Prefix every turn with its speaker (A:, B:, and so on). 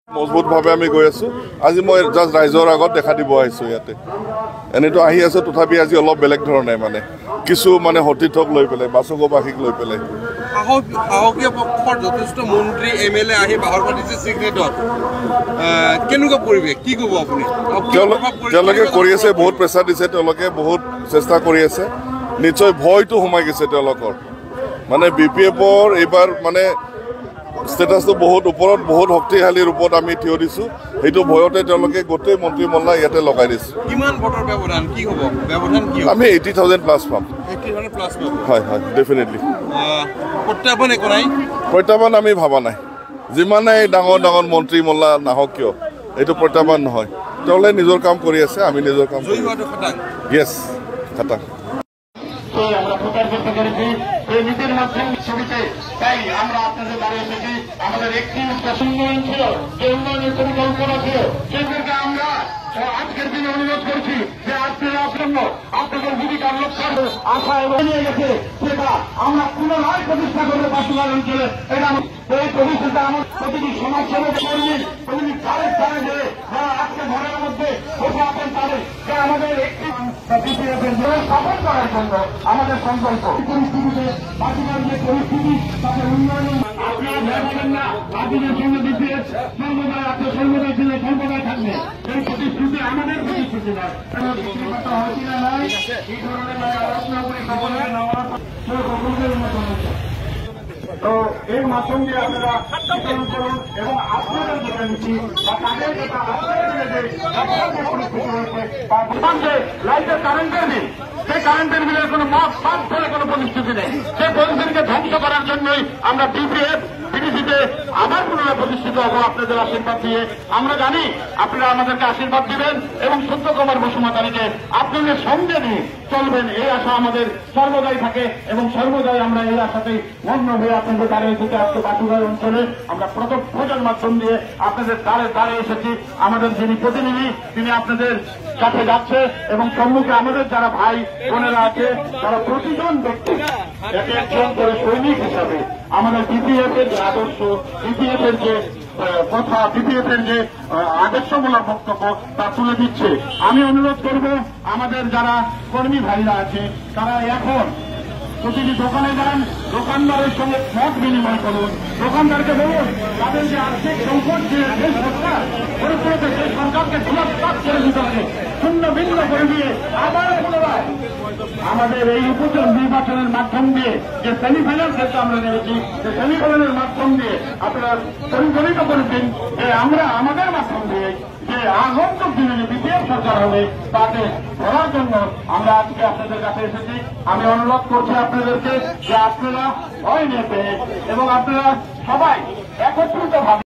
A: মজবুতভাৱে আমি গৈ আছোঁ। আজি মই জাষ্ট ৰাইজৰ আগত দেখা দিব আহিছোঁ ইয়াতে। এনেতো আহি আছোঁ, তথাপি আজি অলপ বেলেগ ধৰণে মানে কিছু মানে সতীৰ্থক লৈ পেলাই বাচকবাসীক লৈ পেলাই
B: সাহসীয় পক্ষৰ যথেষ্ট মন্ত্ৰী MLA আহি বাহৰ পাতিছে চিক্ৰেটত। কেনেকুৱা পৰিৱেশ, কি ক'ব আপুনি?
A: তেওঁলোকে কৰি আছে, বহুত প্ৰেছাৰ দিছে, তেওঁলোকে বহুত চেষ্টা কৰি আছে। নিশ্চয় ভয়টো সোমাই গৈছে তেওঁলোকৰ, মানে BPFৰ এইবাৰ মানে ষ্টেটাছটো বহুত ওপৰত, বহুত শক্তিশালী ৰূপত আমি থিয় দিছোঁ। সেইটো ভয়তে তেওঁলোকে গোটেই মন্ত্ৰীমণ্ডল ইয়াতে লগাই দিছে।
B: কিমান ভোটৰ ব্যৱধান, কি হ'ব ব্যৱধান, কি
A: আমি 80,000 প্লাছ পাম।
B: 80,000 প্লাছ পাম?
A: হয় হয়, ডেফিনেটলি।
B: প্ৰত্যাহ্বান একো নাই?
A: প্ৰত্যাহ্বান আমি ভবা নাই। যিমানেই ডাঙৰ ডাঙৰ মন্ত্ৰীমণ্ডল নাহক কিয়, এইটো প্রত্যাহ্বান নহয়। তেওঁলোকে নিজৰ কাম কৰি আছে, আমি নিজৰ কাম কৰি আছোঁ। ইয়েছ, খাটাং।
C: আমরা প্রচার করতে পেরেছি এই নীতির মাধ্যমে ছবিতে, তাই আমরা আপনাদের বাড়ি এসেছি। আমাদের একটি উন্নয়ন ছিল, যে উন্নয়নের পরিকল্পনা ছিল, সেগুলোকে আমরা আজকের দিনে অনুরোধ করছি যে আপনারা আপনাদের জীবিকার লক্ষ্য আশা এবং নিয়ে গেছে, সেটা আমরা পুনরায় প্রতিষ্ঠা করবো বাসুগার অঞ্চলে। এটা এই প্রতিষ্ঠাটা আমার প্রতিটি সমাজসেবক কর্মী, প্রতিটি ঘরের স্থানে যে যারা আজকে ঘরের মধ্যে বসে আছেন, তাদের যে আমাদের একটি সফল করার জন্য আমাদের সংকল্প। পরিস্থিতিতে বাসুগার যে পরিস্থিতি, তাদের উন্নয়ন আপনারা ভেবেন না। আপনাদের সঙ্গে দিচ্ছে সর্বদাই, আপনার সর্বদাই ছিল, সর্বদাই থাকবে। এই প্রতিশ্রুতি আমাদের প্রতিশ্রুতি নয়। হয়েছিল নয়, এই ধরনের রত্নাবলী খবরে নেওয়ার তো এর মাধ্যম দিয়ে আপনারা বিতরণ করুন এবং আপনাদের যেটা নিচ্ছি বা তাদের যেটা আপনাদের পরিস্থিতি হয়েছে যে লাইটের কারেন্টের বিল, সেই কারেন্টের বিলের কোনো মাপ ধরে কোনো পরিস্থিতি নেই। সেই পরিস্থিতিকে ধ্বংস করার জন্যই আমরা বিডিসিতে আবার পুনরায় প্রতিষ্ঠিত হবো আপনাদের আশীর্বাদ দিয়ে। আমরা জানি আপনারা আমাদেরকে আশীর্বাদ দিবেন এবং সত্যকুমার বসুমতারীকে আপনাদের সঙ্গে নিয়ে চলবেন, এই আশা আমাদের সর্বদাই থাকে এবং সর্বদাই আমরা এই আশাতেই মগ্ন হয়ে আপনাদের দ্বারে এসেছি। আজকে বাসুগার অঞ্চলে আমরা প্রজন্মের মাধ্যম দিয়ে আপনাদের দ্বারে এসেছি। আমাদের যিনি প্রতিনিধি, তিনি আপনাদের কাছে যাচ্ছে এবং সম্মুখে আমাদের যারা ভাই বোনেরা আছে, তারা প্রতিজন ব্যক্তি এক একজন করে সৈনিক হিসাবে আমাদের BPF এর যে আদর্শ, BPF এর যে কথা, BPF এর যে আদর্শমূলক বক্তব্য তা তুলে দিচ্ছে। আমি অনুরোধ করব আমাদের যারা কর্মী ভাইরা আছে, তারা এখন প্রতিটি দোকানে যান, দোকানদারের সঙ্গে মত বিনিময় করুন। দোকানদারকে বলুন তাদের যে আর্থিক সংকট, যে সরকার পরিস্থিতিতে সেই সরকারকে পুনঃস্থাপ করে দিতে হবে, শূন্য বিন্দু করে দিয়ে আবার পুনরায় আমাদের এই নির্বাচনের মাধ্যম দিয়ে যে সেমিফাইনাল ক্ষেত্রে আমরা নেমেছি, যে সেমিফাইনালের মাধ্যম দিয়ে আপনারা পরিচালিত করেছেন যে আমরা আমাদের মাধ্যম দিয়ে যে আগন্তুক দিনে যে BPF সরকার হবে তাকে ধরার জন্য আমরা আজকে আপনাদের কাছে এসেছি। আমি অনুরোধ করছি আপনাদেরকে যে আপনারা ভয় নেবে এবং আপনারা সবাই একত্রিত ভাবে